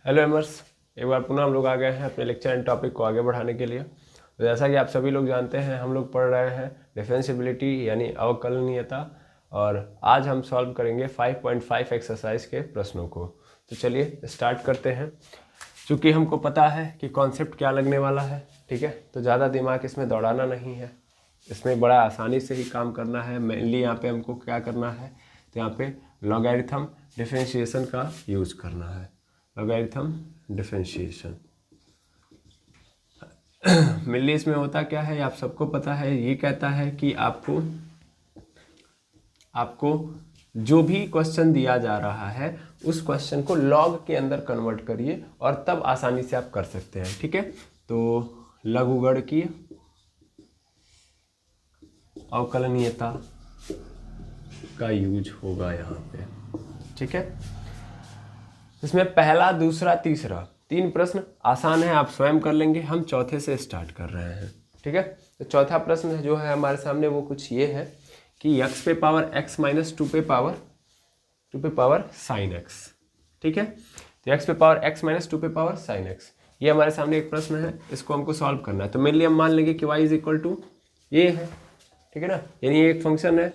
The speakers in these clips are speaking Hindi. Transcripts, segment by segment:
हेलो एमर्स, एक बार पुनः हम लोग आ गए हैं अपने लेक्चर एंड टॉपिक को आगे बढ़ाने के लिए। तो जैसा कि आप सभी लोग जानते हैं, हम लोग पढ़ रहे हैं डिफरेंशिएबिलिटी यानी अवकलनीयता, और आज हम सॉल्व करेंगे 5.5 एक्सरसाइज के प्रश्नों को। तो चलिए स्टार्ट करते हैं। चूँकि हमको पता है कि कॉन्सेप्ट क्या लगने वाला है, ठीक है, तो ज़्यादा दिमाग इसमें दौड़ाना नहीं है, इसमें बड़ा आसानी से ही काम करना है। मेनली यहाँ पे हमको क्या करना है, तो यहाँ पे लॉगरिथम डिफरेंशिएशन का यूज़ करना है। लॉगरिथम डिफरेंशिएशन मेनली इसमें होता क्या है, आप सबको पता है। ये कहता है कि आपको जो भी क्वेश्चन दिया जा रहा है उस क्वेश्चन को लॉग के अंदर कन्वर्ट करिए और तब आसानी से आप कर सकते हैं, ठीक है। तो लघुगणकीय अवकलनीयता का यूज होगा यहाँ पे, ठीक है। इसमें पहला, दूसरा, तीसरा 3 प्रश्न आसान है, आप स्वयं कर लेंगे। हम चौथे से स्टार्ट कर रहे हैं, ठीक है। तो चौथा प्रश्न जो है हमारे सामने वो कुछ ये है कि x पे पावर x माइनस 2 पे पावर साइन x, ठीक है। तो x पे पावर x माइनस 2 पे पावर साइन x, ये हमारे सामने एक प्रश्न है, इसको हमको सॉल्व करना है। तो मेनली हम मान लेंगे कि y इज इक्वल टू ये है, ठीक है ना, यानी ये एक फंक्शन है।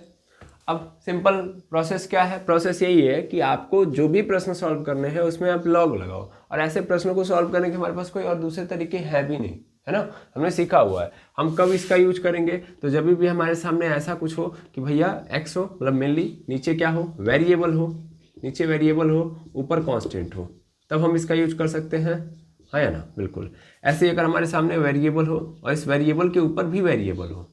अब सिंपल प्रोसेस क्या है, प्रोसेस यही है कि आपको जो भी प्रश्न सॉल्व करने हैं उसमें आप लॉग लगाओ, और ऐसे प्रश्नों को सॉल्व करने के हमारे पास कोई और दूसरे तरीके हैं भी नहीं, है ना, हमने सीखा हुआ है। हम कब इसका यूज करेंगे, तो जब भी हमारे सामने ऐसा कुछ हो कि भैया एक्स हो, मतलब मेनली नीचे क्या हो, वेरिएबल हो, नीचे वेरिएबल हो, ऊपर कॉन्स्टेंट हो, तब हम इसका यूज कर सकते हैं, हाँ या ना, बिल्कुल। ऐसे अगर हमारे सामने वेरिएबल हो और इस वेरिएबल के ऊपर भी वेरिएबल हो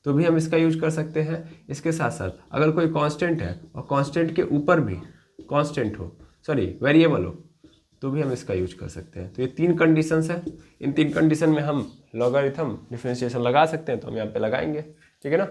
तो भी हम इसका यूज कर सकते हैं। इसके साथ साथ अगर कोई कांस्टेंट है और कांस्टेंट के ऊपर भी कांस्टेंट हो, सॉरी वेरिएबल हो, तो भी हम इसका यूज कर सकते हैं। तो ये 3 कंडीशंस हैं, इन 3 कंडीशन में हम लॉगरिथम डिफरेंशिएशन लगा सकते हैं, तो हम यहाँ पे लगाएंगे, ठीक है ना।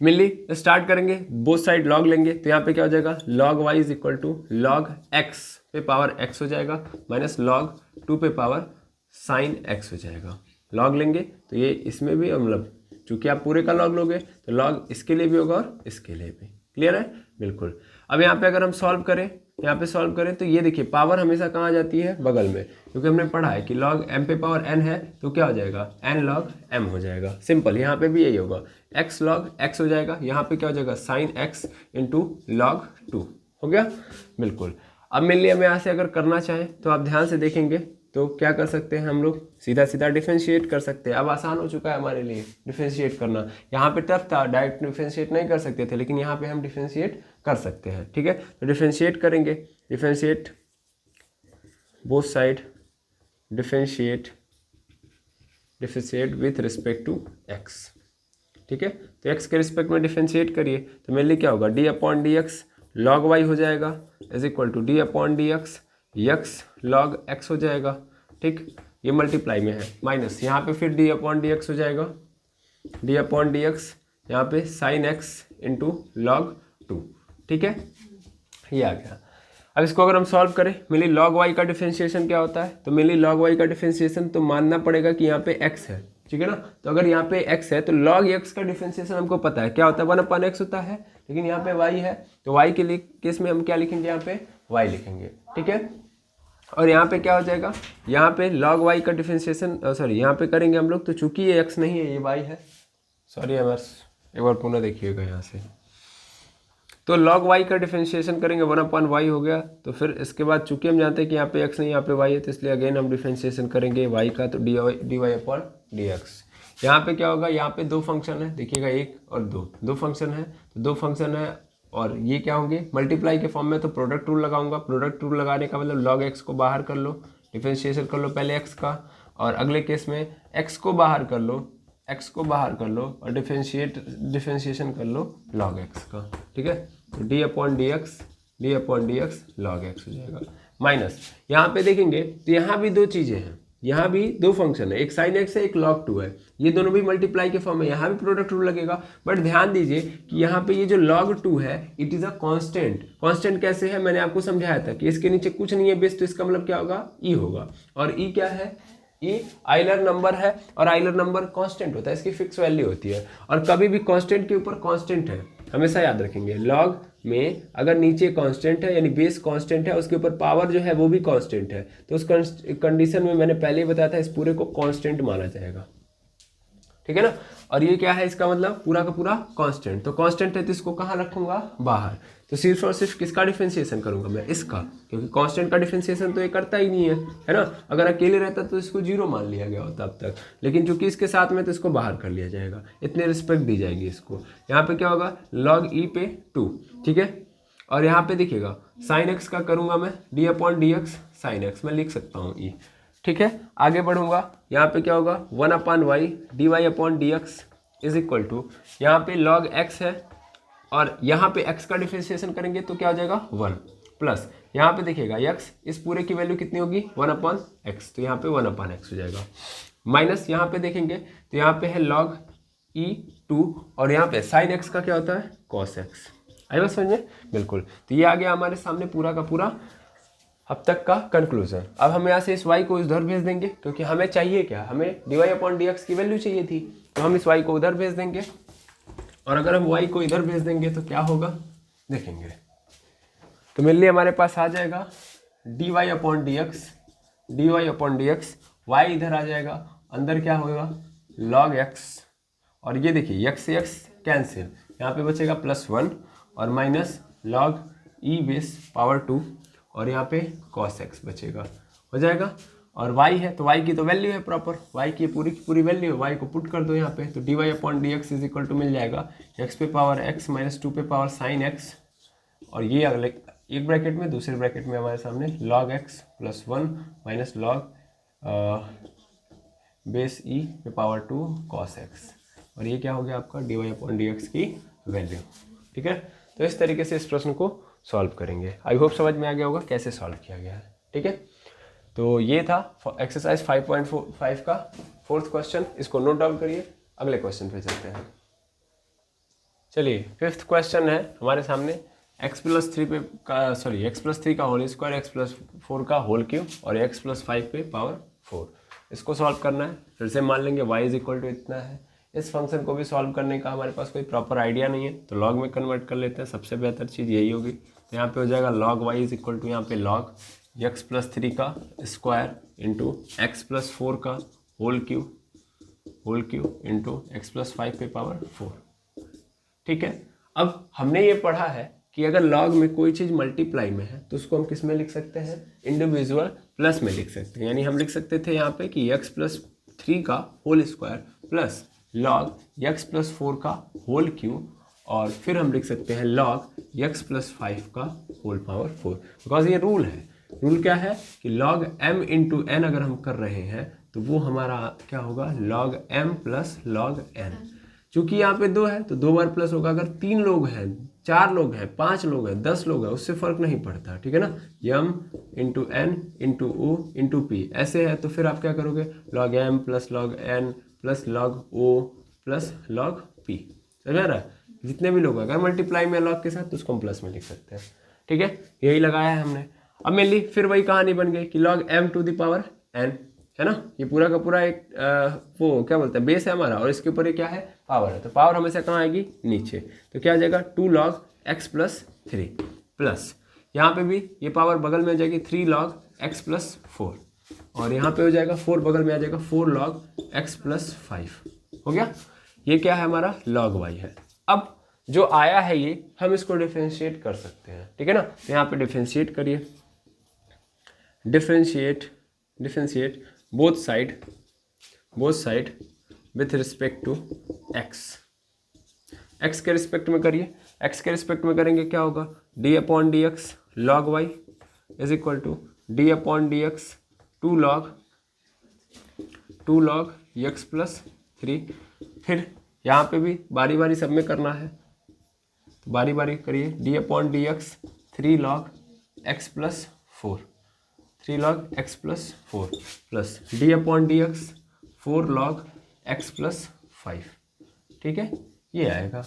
मिली स्टार्ट करेंगे, बोथ साइड लॉग लेंगे, तो यहाँ पे क्या हो जाएगा, log y is equal to log x पे पावर x हो जाएगा माइनस लॉग 2 पे पावर साइन x हो जाएगा। लॉग लेंगे तो ये इसमें भी, मतलब चूंकि आप पूरे का लॉग लोगे तो लॉग इसके लिए भी होगा और इसके लिए भी, क्लियर है, बिल्कुल। अब यहाँ पे अगर हम सॉल्व करें, यहाँ पे सॉल्व करें तो ये देखिए पावर हमेशा कहाँ आ जाती है, बगल में, क्योंकि हमने पढ़ा है कि लॉग m पे पावर n है तो क्या हो जाएगा, n लॉग m हो जाएगा। सिंपल, यहाँ पे भी यही होगा, x लॉग x हो जाएगा, यहाँ पे क्या हो जाएगा, साइन x इंटू लॉग 2 हो गया, बिल्कुल। अब मेनली हम यहाँ से अगर करना चाहें तो आप ध्यान से देखेंगे तो क्या कर सकते हैं, हम लोग सीधा सीधा डिफरेंशिएट कर सकते हैं। अब आसान हो चुका है हमारे लिए डिफरेंशिएट करना, यहाँ पे टफ था, डायरेक्ट डिफरेंशिएट नहीं कर सकते थे, लेकिन यहाँ पे हम डिफरेंशिएट कर सकते हैं, ठीक है। तो डिफरेंशिएट करेंगे, differentiate both side, differentiate with respect to x, ठीक है। तो x के रिस्पेक्ट में डिफरेंशिएट करिए तो मेनली क्या होगा, d upon D X log y हो जाएगा is equal to d upon D X x log x हो जाएगा, ठीक, ये मल्टीप्लाई में है, माइनस यहाँ पे फिर d अपॉन डी एक्स हो जाएगा, d अपॉन डी एक्स यहाँ पे साइन x इंटू लॉग 2, ठीक है, ये आ गया। अब इसको अगर हम सॉल्व करें, मेनली लॉग y का डिफरेंशिएशन क्या होता है, तो मेनली लॉग y का डिफरेंशिएशन तो मानना पड़ेगा कि यहाँ पे x है, ठीक है ना। तो अगर यहाँ पे x है तो log x का डिफरेंशिएशन हमको पता है क्या होता है, 1/x होता है, लेकिन यहाँ पे y है तो y के लिए केस में हम क्या लिखेंगे, यहाँ पे y लिखेंगे, ठीक है। और यहाँ पे क्या हो जाएगा, यहाँ पे log y का डिफरेंशिएशन, सॉरी यहाँ पे करेंगे हम लोग, तो चूंकि ये x नहीं है ये y है, सॉरी एमर्स, एक बार पुनः देखिएगा यहाँ से। तो log y का डिफरेंशिएशन करेंगे, 1/y हो गया। तो फिर इसके बाद चूंकि हम जानते हैं कि यहाँ पे x नहीं यहाँ पे y है, तो इसलिए अगेन हम डिफरेंशिएशन करेंगे y का, तो dy अपॉन dx। यहाँ पे क्या होगा, यहाँ पे 2 फंक्शन है, देखिएगा 1 और 2 फंक्शन है, तो 2 फंक्शन है और ये क्या होंगे, मल्टीप्लाई के फॉर्म में, तो प्रोडक्ट रूल लगाऊंगा। प्रोडक्ट रूल लगाने का मतलब log x को बाहर कर लो, डिफरेंशिएशन कर लो पहले x का, और अगले केस में x को बाहर कर लो, x को बाहर कर लो और डिफरेंशिएशन कर लो log x का, ठीक है। तो d upon D x log x हो जाएगा, माइनस यहाँ पे देखेंगे तो यहाँ भी 2 चीज़ें हैं, यहाँ भी 2 फंक्शन है, एक साइन x है, एक log 2 है, ये दोनों भी मल्टीप्लाई के फॉर्म में, यहाँ भी प्रोडक्ट रूल लगेगा। बट ध्यान दीजिए कि यहाँ पे ये जो log 2 है it is a constant. Constant कैसे है, मैंने आपको समझाया था कि इसके नीचे कुछ नहीं है बेस, तो इसका मतलब क्या होगा, e होगा, और e क्या है, ये आइलर नंबर है, और आइलर नंबर कांस्टेंट होता है, इसकी फिक्स वैल्यू होती है, और कभी भी कांस्टेंट के ऊपर कांस्टेंट है, हमेशा याद रखेंगे। लॉग में अगर नीचे कांस्टेंट है यानी बेस कांस्टेंट है, उसके ऊपर पावर जो है वो भी कांस्टेंट है, तो उस कंडीशन में मैंने पहले ही बताया था इस पूरे को कांस्टेंट माना जाएगा, ठीक है ना। और ये क्या है, इसका मतलब पूरा का पूरा कांस्टेंट, तो कांस्टेंट है तो इसको कहाँ रखूंगा, बाहर। तो सिर्फ और सिर्फ किसका डिफरेंशिएशन करूंगा मैं, इसका, क्योंकि कांस्टेंट का डिफरेंशिएशन तो ये करता ही नहीं है ना। अगर अकेले रहता तो इसको जीरो मान लिया गया होता अब तक, लेकिन चूंकि इसके साथ में तो इसको बाहर कर लिया जाएगा, इतने रिस्पेक्ट दी जाएगी इसको। यहाँ पे क्या होगा, log e पे 2, ठीक है। और यहाँ पे देखिएगा साइन एक्स का करूंगा मैं d/dx साइन एक्स, मैं लिख सकता हूँ e, ठीक है। आगे बढ़ूंगा, यहाँ पे क्या होगा 1/y dy/dx is equal to, यहाँ पे log x है और यहाँ पे x का डिफरेंशिएशन करेंगे तो क्या हो जाएगा 1, प्लस यहाँ पे देखिएगा x, इस पूरे की वैल्यू कितनी होगी 1/x, तो यहाँ पे 1/x हो जाएगा, माइनस यहाँ पे देखेंगे तो यहाँ पे है log e2 और यहाँ पे साइन x का क्या होता है cos x। आई बात समझ में, बिल्कुल। तो ये आ गया हमारे सामने पूरा का पूरा अब तक का कंक्लूजन। अब हम यहाँ से इस y को उधर भेज देंगे, क्योंकि हमें चाहिए क्या, हमें dy/dx की वैल्यू चाहिए थी, तो हम इस y को उधर भेज देंगे। और अगर हम y को इधर भेज देंगे तो क्या होगा देखेंगे, तो मेरे लिए हमारे पास आ जाएगा dy/dx y इधर आ जाएगा, अंदर क्या होगा log x, और ये देखिए x से x कैंसिल, यहाँ पे बचेगा +1 और minus log e base power 2 और यहाँ पे cos x बचेगा, हो जाएगा। और y है तो y की तो वैल्यू है प्रॉपर, y की पूरी वैल्यू है, y को पुट कर दो यहाँ पे, तो dy/dx इज इक्वल टू मिल जाएगा x पे पावर x माइनस 2 पे पावर साइन x, और ये अगले एक ब्रैकेट में, दूसरे ब्रैकेट में हमारे सामने log x +1 minus log base e पे पावर 2 cos x, और ये क्या हो गया आपका dy/dx की वैल्यू, ठीक है। तो इस तरीके से इस प्रश्न को सॉल्व करेंगे। आई होप समझ में आ गया होगा कैसे सॉल्व किया गया है, ठीक है। तो ये था एक्सरसाइज 5.5 का 4th क्वेश्चन, इसको नोट डाउन करिए, अगले क्वेश्चन पे चलते हैं। चलिए 5th क्वेश्चन है हमारे सामने x+3 का होल स्क्वायर, x+4 का होल क्यूब और x+5 पे पावर 4, इसको सॉल्व करना है। फिर से मान लेंगे y इज इक्वल टू इतना है। इस फंक्शन को भी सॉल्व करने का हमारे पास कोई प्रॉपर आइडिया नहीं है, तो लॉग में कन्वर्ट कर लेते हैं, सबसे बेहतर चीज़ यही होगी। तो यहाँ पे हो जाएगा log y is equal to यहाँ पे log x+3 का स्क्वायर इंटू x+4 का होल क्यूब इंटू x+5 पे पावर 4, ठीक है। अब हमने ये पढ़ा है कि अगर log में कोई चीज़ मल्टीप्लाई में है तो उसको हम किस में लिख सकते हैं, इंडिविजुअल प्लस में लिख सकते हैं। यानी हम लिख सकते थे यहाँ पे कि x+3 का whole square plus log x+4 का होल क्यूब, और फिर हम लिख सकते हैं log x+5 का होल पावर 4, बिकॉज ये रूल है। रूल क्या है कि log m इंटू n अगर हम कर रहे हैं तो वो हमारा क्या होगा log m plus log n। चूंकि यहाँ पे 2 है तो 2 बार प्लस होगा, अगर 3 लोग हैं, 4 लोग हैं, 5 लोग हैं, 10 लोग हैं, उससे फर्क नहीं पड़ता, ठीक है ना। m into n into o into p ऐसे है, तो फिर आप क्या करोगे log m plus log n plus log o plus log p, समझ आ रहा है। जितने भी लोग अगर मल्टीप्लाई में log के साथ तो उसको हम प्लस में लिख सकते हैं, ठीक है। यही लगाया है हमने। अब मेनली फिर वही कहानी बन गई कि log m to the power n, है ना। ये पूरा का पूरा एक वो क्या बोलते हैं बेस है हमारा, और इसके ऊपर ये क्या है पावर है, तो पावर हमेशा कहाँ आएगी नीचे, तो क्या आ जाएगा 2 log x+3 प्लस यहाँ पे भी ये पावर बगल में आ जाएगी 3 log x+4, और यहाँ पे हो जाएगा 4 बगल में आ जाएगा 4 log x+5, हो गया। ये क्या है हमारा log y है। अब जो आया है ये हम इसको डिफरेंशिएट कर सकते हैं, ठीक है ना। तो यहाँ पे डिफरेंशिएट करिए, differentiate both side with respect to x के रिस्पेक्ट में करिए। x के रिस्पेक्ट में करेंगे क्या होगा d/dx log y is equal to d/dx 2 log x+3। फिर यहाँ पे भी बारी बारी सब में करना है, तो बारी बारी करिए d/dx 3 log x+4 plus d/dx 4 log x+5, ठीक है। ये आएगा।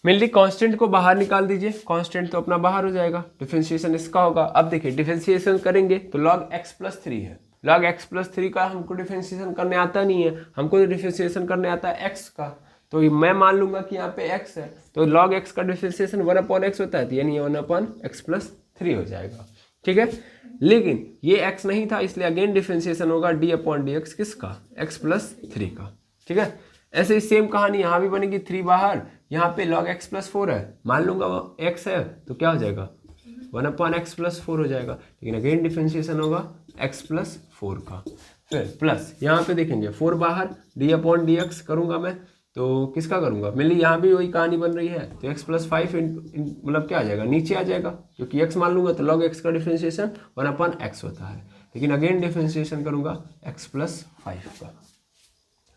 मेनली कांस्टेंट को बाहर निकाल दीजिए, कांस्टेंट तो अपना बाहर हो जाएगा, डिफरेंशिएशन इसका होगा। अब देखिए डिफरेंशिएशन करेंगे तो log x+3 है, log x+3 का हमको डिफरेंशिएशन करने आता नहीं है, हमको डिफरेंशिएशन करने आता है x का, तो मैं मान लूंगा कि यहाँ पे x है, तो log x का डिफरेंशिएशन 1/x होता है, तो यानी ये 1/x+3 हो जाएगा। ठीक है, लेकिन ये x नहीं था, इसलिए अगेन डिफरेंशिएशन होगा d/dx किसका, x+3 का। ठीक है, ऐसे ही सेम कहानी यहाँ भी बनेगी, 3 बाहर, यहाँ पे log x+4 है, मान लूंगा वो x है, तो क्या हो जाएगा 1/x+4 हो जाएगा, लेकिन अगेन डिफरेंशिएशन होगा x+4 का। फिर प्लस यहाँ पे देखेंगे 4 बाहर, d/dx करूंगा मैं, तो किसका करूंगा, मेरे लिए यहाँ भी वही कहानी बन रही है, तो x+5 मतलब क्या आ जाएगा, नीचे आ जाएगा, क्योंकि x मान लूंगा तो log x का डिफरेंशिएशन 1/x होता है, लेकिन अगेन डिफरेंशिएशन करूंगा x+5 का।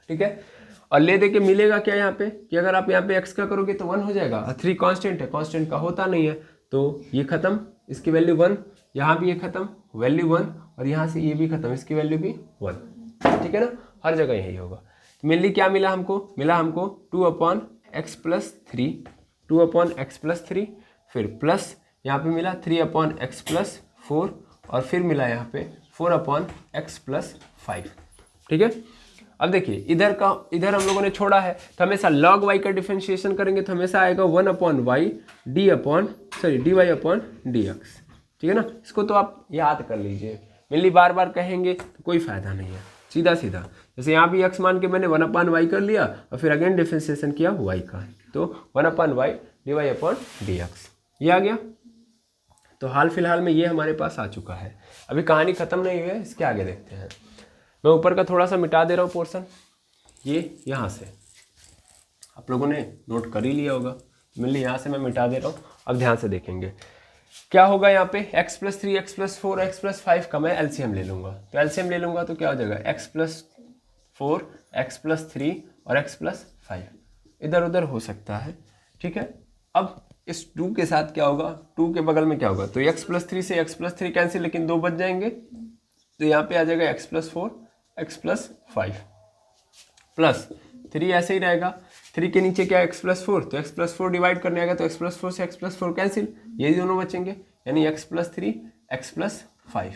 ठीक है, और ले दे के मिलेगा क्या यहाँ पे, कि अगर आप यहाँ पे x का करोगे तो 1 हो जाएगा, 3 कांस्टेंट है, कांस्टेंट का होता नहीं है, तो ये खत्म, इसकी वैल्यू 1, यहाँ भी ये खत्म, वैल्यू 1, और यहाँ से ये भी खत्म, इसकी वैल्यू भी 1। ठीक है ना, हर जगह यही होगा। तो मेनली क्या मिला हमको, 2/x+3, 2/x+3, फिर प्लस यहाँ पे मिला 3/x+4, और फिर मिला यहाँ पे 4/x+5। ठीक है, अब देखिए इधर हम लोगों ने छोड़ा है, तो हमेशा log y का डिफरेंशिएशन करेंगे तो हमेशा आएगा 1/y dy/dx। ठीक है ना, इसको तो आप याद कर लीजिए, मेनली बार बार कहेंगे तो कोई फायदा नहीं है, सीधा सीधा, जैसे यहाँ भी x मान के मैंने 1/y कर लिया और फिर अगेन डिफरेंशिएशन किया y का, तो 1/y dy/dx ये आ गया। तो हाल फिलहाल में ये हमारे पास आ चुका है, अभी कहानी खत्म नहीं हुई है, इसके आगे देखते हैं। मैं ऊपर का थोड़ा सा मिटा दे रहा हूँ पोर्शन, ये यहाँ से आप लोगों ने नोट कर ही लिया होगा, मेनली यहाँ से मैं मिटा दे रहा हूँ। अब ध्यान से देखेंगे क्या होगा, यहाँ पे x+3 x+4 x+5 का मैं एलसीएम ले लूँगा, तो एलसीएम ले लूँगा तो क्या हो जाएगा x+4 x+3 और x+5, इधर उधर हो सकता है। ठीक है, अब इस 2 के साथ क्या होगा, 2 के बगल में क्या होगा, तो x+3 से x+3 कैंसिल, लेकिन 2 बच जाएंगे, तो यहाँ पे आ जाएगा x+4 x+5 प्लस 3 ऐसे ही रहेगा, 3 के नीचे क्या है x+4, तो x+4 डिवाइड करने आएगा तो x+4 से x+4 कैंसिल, ये दोनों बचेंगे, यानी x+3 x+5।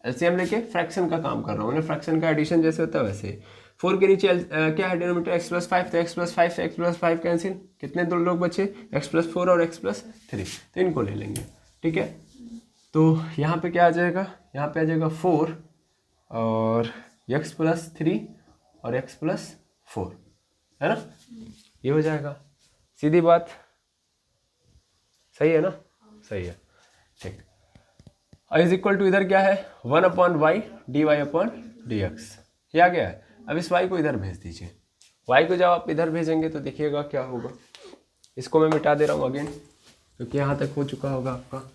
एलसीएम लेके फ्रैक्शन का काम कर रहा हूँ, फ्रैक्शन का एडिशन जैसे होता है वैसे। 4 के नीचे क्या है डिनोमिनेटर x+5, तो x+5 से x+5 कैंसिल, कितने दो लोग बचे x+4 और x+3, तो इनको ले लेंगे। ठीक है, तो यहाँ पे क्या आ जाएगा, यहाँ पे आ जाएगा 4 और x+3 और x+4, है ना, ये हो जाएगा, सीधी बात, सही है ना, सही है। ठीक, इज इक्वल टू इधर क्या है 1/y dy/dx, ये आ गया है। अब इस y को इधर भेज दीजिए, y को जब आप इधर भेजेंगे तो देखिएगा क्या होगा, इसको मैं मिटा दे रहा हूँ अगेन, क्योंकि यहाँ तक हो चुका होगा आपका।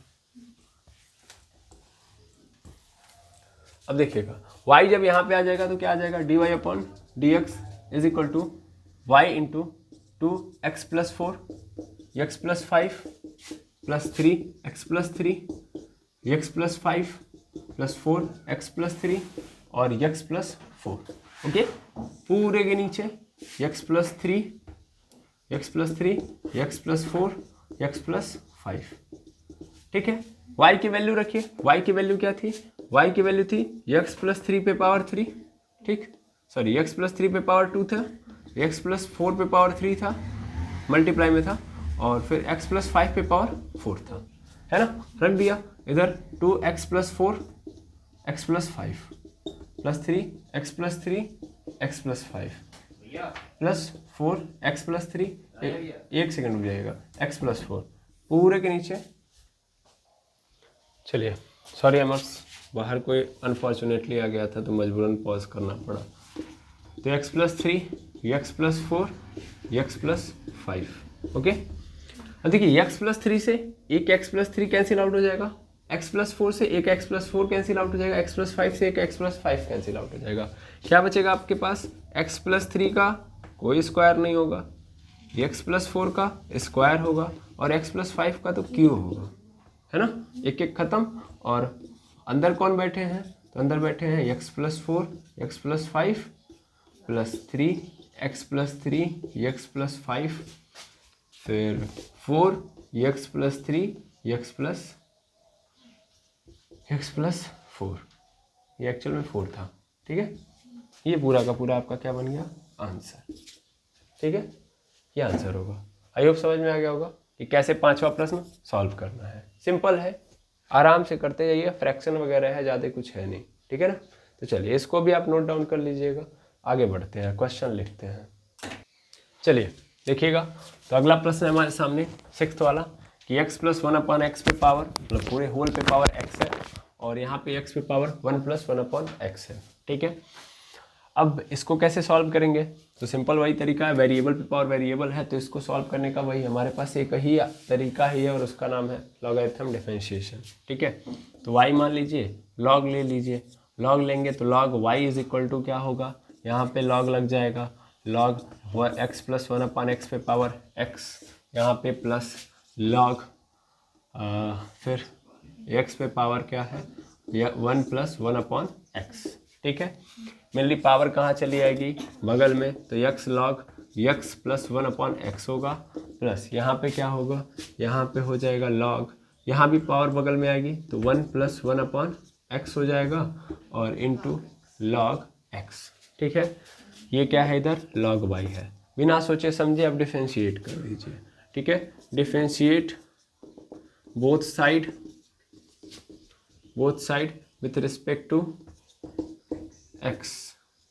अब देखिएगा y जब यहाँ पे आ जाएगा तो क्या आ जाएगा dy/dx is equal to y into 2x+4 x+5 plus 3 x+3 x+5 plus 4 x+3 और x+4। ओके, पूरे के नीचे x+3 x+3 x+4 x+5। ठीक है, y की वैल्यू रखिए, y की वैल्यू क्या थी, y की वैल्यू थी x+3 पे पावर 3, ठीक, सॉरी x+3 पे पावर 2 था, x+4 पे पावर 3 था, मल्टीप्लाई में था, और फिर x+5 पे पावर 4 था, है ना, रख दिया इधर 2x+4 x+5 plus 3 x+3 x+5 plus 4 x+3, एक सेकंड रुक जाइएगा, x+4 पूरे के नीचे। चलिए, सॉरी एमर्स, बाहर कोई अनफॉर्चुनेटली आ गया था तो मजबूरन पॉज करना पड़ा। तो x+3 x+4 x+5, ओके। अब देखिए x+3 से एक x+3 कैंसिल आउट हो जाएगा, x+4 से एक x+4 कैंसिल आउट हो जाएगा, x+5 से एक x+5 कैंसिल आउट हो जाएगा। क्या बचेगा आपके पास, x+3 का कोई स्क्वायर नहीं होगा, x+4 का स्क्वायर होगा, और x+5 का तो क्यूब होगा, है ना, एक एक खत्म। और अंदर कौन बैठे हैं, तो अंदर बैठे हैं x+4 x+5 plus 3 x+3 x+5 फिर 4 x+3 x+4, ये एक्चुअल में 4 था। ठीक है, ये पूरा का पूरा आपका क्या बन गया, आंसर। ठीक है। ये आंसर होगा। आई होप समझ में आ गया होगा कि कैसे पांचवा प्रश्न सॉल्व करना है। सिंपल है, आराम से करते जाइए, फ्रैक्शन वगैरह है, ज़्यादा कुछ है नहीं, ठीक है ना। तो चलिए इसको भी आप नोट डाउन कर लीजिएगा। आगे बढ़ते हैं, क्वेश्चन लिखते हैं। चलिए देखिएगा, तो अगला प्रश्न है हमारे सामने 6th वाला कि x + 1/x पे पावर, मतलब पूरे होल पे पावर x है, और यहाँ पे x पे पावर 1 + 1/x है, ठीक है। अब इसको कैसे सॉल्व करेंगे, तो सिंपल वही तरीका है, वेरिएबल पे पावर वेरिएबल है, तो इसको सॉल्व करने का वही हमारे पास एक ही तरीका ही है, और उसका नाम है लॉगरिथम डिफरेंशिएशन, ठीक है। तो y मान लीजिए, लॉग ले लीजिए, लॉग लेंगे तो लॉग y = क्या होगा, यहाँ पे लॉग लग जाएगा, लॉग x + 1/x पे पावर x, यहाँ पे प्लस लॉग फिर x पे पावर क्या है, 1 + 1/x, ठीक है। मेनली पावर कहाँ चली आएगी, बगल में, तो x log x + 1/x होगा, प्लस यहाँ पे क्या होगा, यहाँ पे हो जाएगा log, यहाँ भी पावर बगल में आएगी तो 1 + 1/x हो जाएगा, और इंटू log x, ठीक है। ये क्या है, इधर log y है। बिना सोचे समझे आप डिफरेंशिएट कर दीजिए, ठीक है। Differentiate both side with respect to x,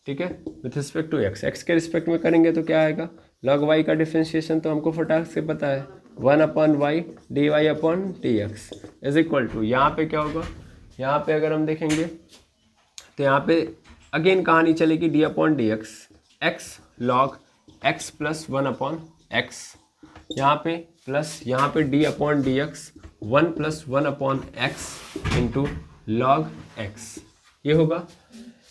ठीक है, विथ रिस्पेक्ट टू x के रिस्पेक्ट में करेंगे तो क्या आएगा, log y का डिफरेंशिएशन तो हमको फटाक से पता है, 1/y dy/dx = यहाँ पे क्या होगा, यहाँ पे अगर हम देखेंगे तो यहाँ पे अगेन कहानी चलेगी d/dx, x log x + 1/x, यहाँ पे प्लस यहाँ पे d/dx 1 + 1/x into log x, ये होगा।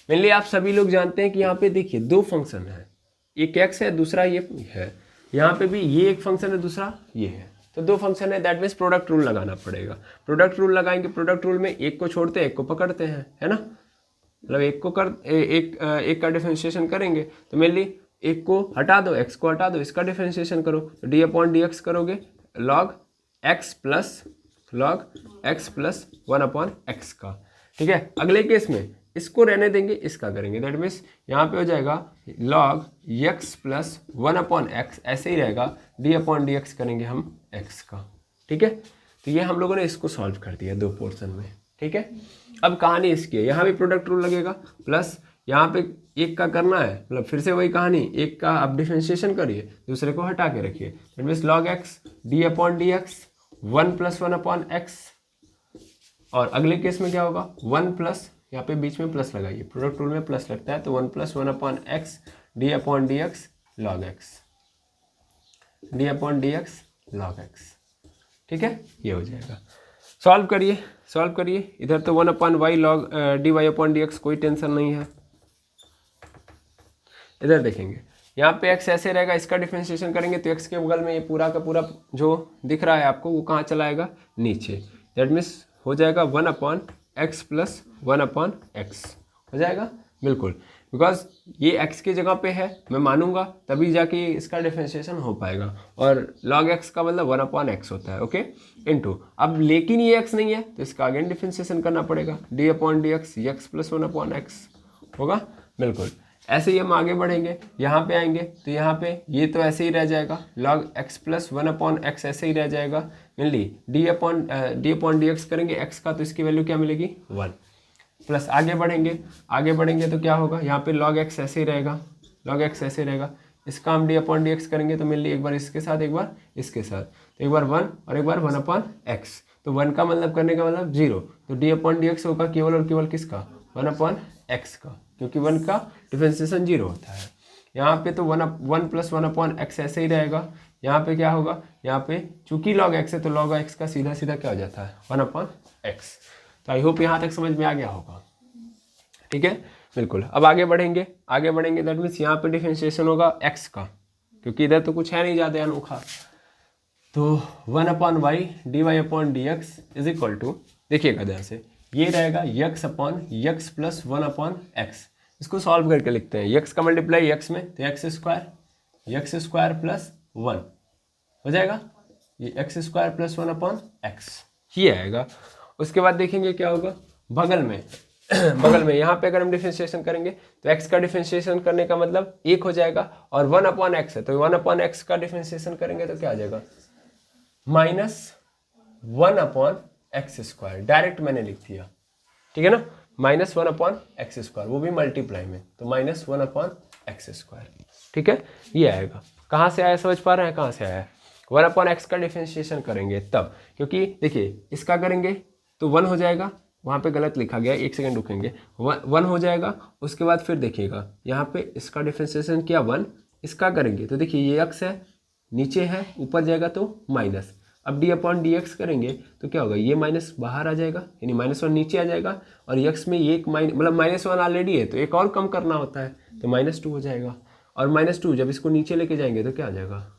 मेनली आप सभी लोग जानते हैं कि यहाँ पे देखिए दो फंक्शन है, एक x है, दूसरा ये है, यहाँ पे भी ये एक फंक्शन है, दूसरा ये है, तो दो फंक्शन है, दैट मीन्स प्रोडक्ट रूल लगाना पड़ेगा। प्रोडक्ट रूल लगाएंगे, प्रोडक्ट रूल में एक को छोड़ते हैं, एक को पकड़ते हैं, है ना, मतलब एक का डिफरेंशिएशन करेंगे तो मेनली एक को हटा दो, x को हटा दो, इसका डिफरेंशिएशन करो, तो d/dx करोगे log x + 1/x का, ठीक है। अगले केस में इसको रहने देंगे, इसका करेंगे, दैट मीन्स यहाँ पे हो जाएगा log x + 1/x, ऐसे ही रहेगा, d/dx करेंगे हम x का, ठीक है। तो ये हम लोगों ने इसको सॉल्व कर दिया दो पोर्शन में, ठीक है। अब कहानी इसकी है, यहाँ भी प्रोडक्ट रूल लगेगा, प्लस यहाँ पे एक का करना है, मतलब फिर से वही कहानी, एक का आप डिफरेंशिएशन करिए, दूसरे को हटा के रखिए, that means log x d/dx 1 + 1/x, और अगले केस में क्या होगा, 1 प्लस, यहाँ पे बीच में प्लस लगाइए, प्रोडक्ट रूल में प्लस लगता है, तो 1 + 1/x d/dx log x, d/dx log x, ठीक है, ये हो जाएगा। सॉल्व करिए, इधर तो 1/y log dy/dx, कोई टेंशन नहीं है। इधर देखेंगे, यहाँ पे x ऐसे रहेगा, इसका डिफरेंशिएशन करेंगे तो x के बगल में ये पूरा का पूरा जो दिख रहा है आपको, वो कहाँ चला आएगा, नीचे, दैट मीन्स हो जाएगा 1/x + 1/x हो जाएगा, बिल्कुल, बिकॉज ये x की जगह पे है, मैं मानूंगा तभी जाके इसका डिफरेंशिएशन हो पाएगा, और log x का मतलब 1/x होता है, ओके, इनटू, अब लेकिन ये x नहीं है तो इसका अगेन डिफरेंशिएशन करना पड़ेगा, d/dx x + 1/x होगा, बिल्कुल। ऐसे ही हम आगे बढ़ेंगे, यहाँ पे आएंगे तो यहाँ पे ये तो ऐसे ही रह जाएगा, log x + 1/x ऐसे ही रह जाएगा, मेनली d/dx करेंगे x का, तो इसकी वैल्यू क्या मिलेगी, 1, प्लस आगे बढ़ेंगे तो क्या होगा, यहाँ पे log x ऐसे ही रहेगा, इसका हम d/dx करेंगे तो मेनली एक बार इसके साथ, एक बार इसके साथ, तो एक बार 1 और एक बार 1/x, तो 1 का मतलब करने का मतलब 0, तो d/dx होगा केवल और केवल किसका, 1/x का, क्योंकि 1 का डिफरेंशिएशन 0 होता है। यहाँ पे तो 1 + 1/x ऐसे ही रहेगा, यहाँ पे क्या होगा, यहाँ पे चूंकि log x है तो log x का सीधा सीधा क्या हो जाता है, 1/x। तो आई होप यहाँ तक समझ में आ गया होगा, ठीक है, बिल्कुल। अब आगे बढ़ेंगे, दैट मीन्स यहाँ पे डिफरेंशिएशन होगा x का, क्योंकि इधर तो कुछ है नहीं ज़्यादा अनोखा, तो 1/y dy/dx = देखिएगा ध्यान से, ये रहेगा x/x + 1/x, इसको सॉल्व करके लिखते हैं, x का मल्टीप्लाई x में तो x² + 1 हो जाएगा, ये x² + 1/x ये आएगा। उसके बाद देखेंगे क्या होगा, बगल में बगल में यहाँ पे अगर हम डिफरेंशिएशन करेंगे तो x का डिफरेंशिएशन करने का मतलब 1 हो जाएगा, और 1/x है तो 1/x का डिफरेंशिएशन करेंगे तो क्या आ जाएगा, -1/x²। डायरेक्ट मैंने लिख दिया, ठीक है ना, -1/x², वो भी मल्टीप्लाई में, तो -1/x²। ठीक है, ये आएगा। कहाँ से आया, समझ पा रहे हैं कहाँ से आया है? 1/x का डिफरेंशिएशन करेंगे तब, क्योंकि देखिए इसका करेंगे तो 1 हो जाएगा, वहाँ पे गलत लिखा गया, 1 सेकंड रुकेंगे, 1 हो जाएगा। उसके बाद फिर देखिएगा यहाँ पे इसका डिफरेंशिएशन किया 1, इसका करेंगे तो देखिए ये x है, नीचे है, ऊपर जाएगा तो माइनस। अब d/dx करेंगे तो क्या होगा, ये माइनस बाहर आ जाएगा, यानी -1 नीचे आ जाएगा, और x में ये एक मतलब -1 ऑलरेडी है तो एक और कम करना होता है, तो -2 हो जाएगा। और -2 जब इसको नीचे लेके जाएंगे तो क्या आ जाएगा,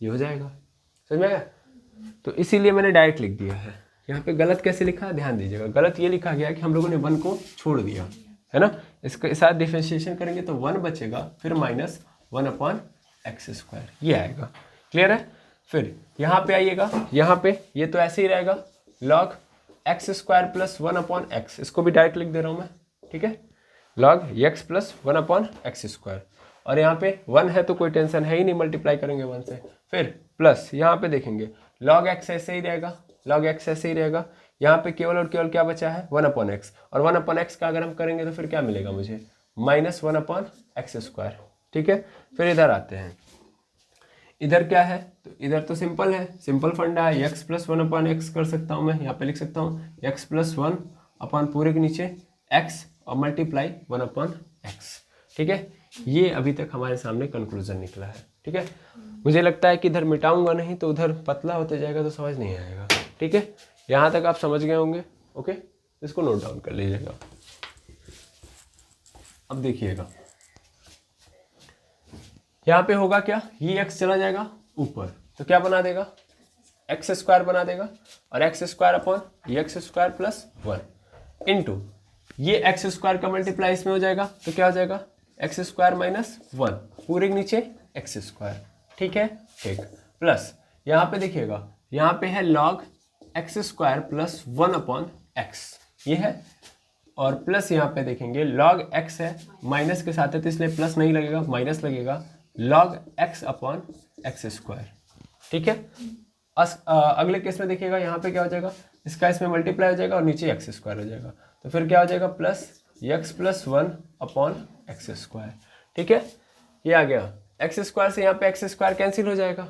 ये हो जाएगा। समझ में आया? तो इसीलिए मैंने डायरेक्ट लिख दिया है। यहाँ पे गलत कैसे लिखा है ध्यान दीजिएगा, गलत ये लिखा गया कि हम लोगों ने 1 को छोड़ दिया है ना, इसके साथ डिफरेंशिएशन करेंगे तो 1 बचेगा, फिर -1/x², ये आएगा। क्लियर है? फिर यहाँ पे आइएगा, यहाँ पे ये तो ऐसे ही रहेगा, log x² + 1/x, इसको भी डायरेक्ट लिख दे रहा हूँ मैं, ठीक है, log x + 1/x²। और यहाँ पे 1 है तो कोई टेंशन है ही नहीं, मल्टीप्लाई करेंगे 1 से। फिर प्लस यहाँ पे देखेंगे log x ऐसे ही रहेगा, log x ऐसे ही रहेगा। यहाँ पे केवल और केवल क्या बचा है, 1/x, और 1/x का अगर हम करेंगे तो फिर क्या मिलेगा मुझे, -1/x²। ठीक है, फिर इधर आते हैं, इधर क्या है, तो इधर तो सिंपल है, सिंपल फंडा है, x + 1/x कर सकता हूँ मैं, यहाँ पे लिख सकता हूँ x + 1 पूरे के नीचे x और मल्टीप्लाई 1/x। ठीक है, ये अभी तक हमारे सामने कंक्लूजन निकला है। ठीक है, मुझे लगता है कि इधर मिटाऊंगा नहीं तो उधर पतला होते जाएगा तो समझ नहीं आएगा। ठीक है, यहाँ तक आप समझ गए होंगे। ओके, इसको नोट डाउन कर लीजिएगा। अब देखिएगा यहाँ पे होगा क्या, ये x चला जाएगा ऊपर तो क्या बना देगा, x² बना देगा, और x² + 1 इंटू ये x² का मल्टीप्लाई इसमें हो जाएगा तो क्या हो जाएगा, x² - 1 पूरे के नीचे x²। ठीक है, ठीक, प्लस यहाँ पे देखिएगा, यहाँ पे है log x² + 1/x, ये है, और प्लस यहाँ पे देखेंगे log x है, माइनस के साथ है तो इसलिए प्लस नहीं लगेगा, माइनस लगेगा, log x/x²। ठीक है, अगले केस में देखिएगा यहाँ पे क्या हो जाएगा, इसका इसमें मल्टीप्लाई हो जाएगा और नीचे x² हो जाएगा, तो फिर क्या हो जाएगा, प्लस x + 1/x²। ठीक है, ये आ गया, x² से यहाँ पे x² कैंसिल हो जाएगा,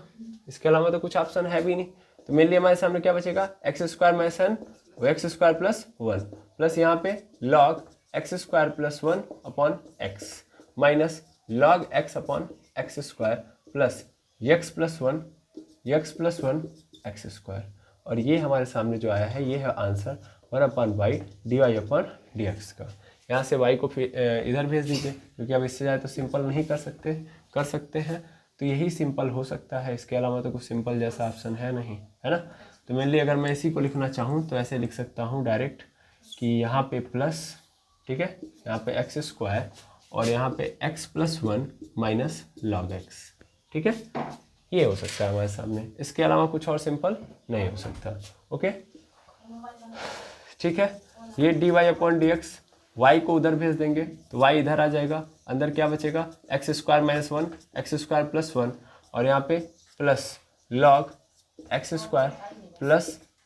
इसके अलावा तो कुछ ऑप्शन है भी नहीं, तो मेनली हमारे सामने क्या बचेगा, x² - x² + 1 प्लस यहाँ पे log x² + 1/x minus log x/x² plus x + 1x²। और ये हमारे सामने जो आया है ये है आंसर 1/y dy/dx का। यहाँ से y को फिर इधर भेज दीजिए, क्योंकि अब इससे ज़्यादा तो सिंपल नहीं कर सकते हैं, तो यही सिंपल हो सकता है, इसके अलावा तो कुछ सिंपल जैसा ऑप्शन है नहीं, है ना। तो मेनली अगर मैं इसी को लिखना चाहूँ तो ऐसे लिख सकता हूँ डायरेक्ट कि यहाँ पे प्लस, ठीक है, यहाँ पे x² और यहाँ पे x + 1 माइनस log x। ठीक है, ये हो सकता है हमारे सामने, इसके अलावा कुछ और सिंपल नहीं हो सकता। ओके, ठीक है, ये dy/dx, y को उधर भेज देंगे तो y इधर आ जाएगा, अंदर क्या बचेगा, x² - 1 x² + 1, और यहाँ पे प्लस log x² +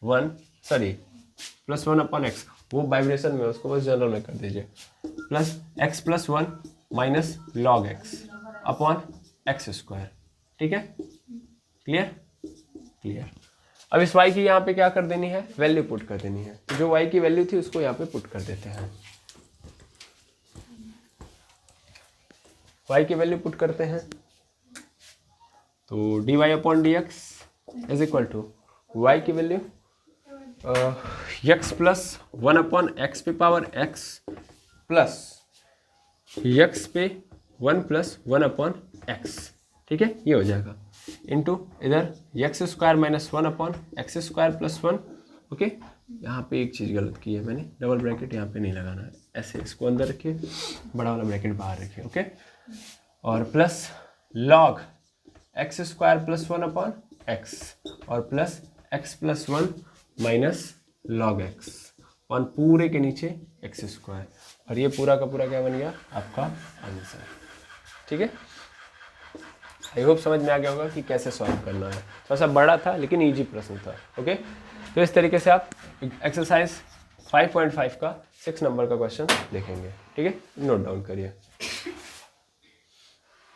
1 + 1/x, वो वाइब्रेशन में उसको बस जनरल में कर दीजिए, plus x + 1 minus log x/x²। ठीक है, क्लियर। अब इस y की यहाँ पे क्या कर देनी है, वैल्यू पुट कर देनी है, तो जो y की वैल्यू थी उसको यहाँ पे पुट कर देते हैं, y की वैल्यू पुट करते हैं, तो dy/dx = y की value x + 1/x² plus x पे 1 + 1/x। ठीक है, ये हो जाएगा, इंटू इधर x² - 1/x² + 1। ओके, यहाँ पे एक चीज़ गलत की है मैंने, डबल ब्रैकेट यहाँ पे नहीं लगाना है, ऐसे इसको अंदर रखिए, बड़ा वाला ब्रैकेट बाहर रखिए। ओके, और प्लस log x² + 1/x और plus x + 1 minus log x, 1 पूरे के नीचे एक्स स्क्वायर, और ये पूरा का पूरा क्या बन गया आपका आंसर। ठीक है, आई होप समझ में आ गया होगा कि कैसे सॉल्व करना है। थोड़ा सा बड़ा था लेकिन इजी प्रश्न था। ओके, तो इस तरीके से आप एक्सरसाइज 5.5 का 6 नंबर का क्वेश्चन देखेंगे। ठीक है, नोट डाउन करिए।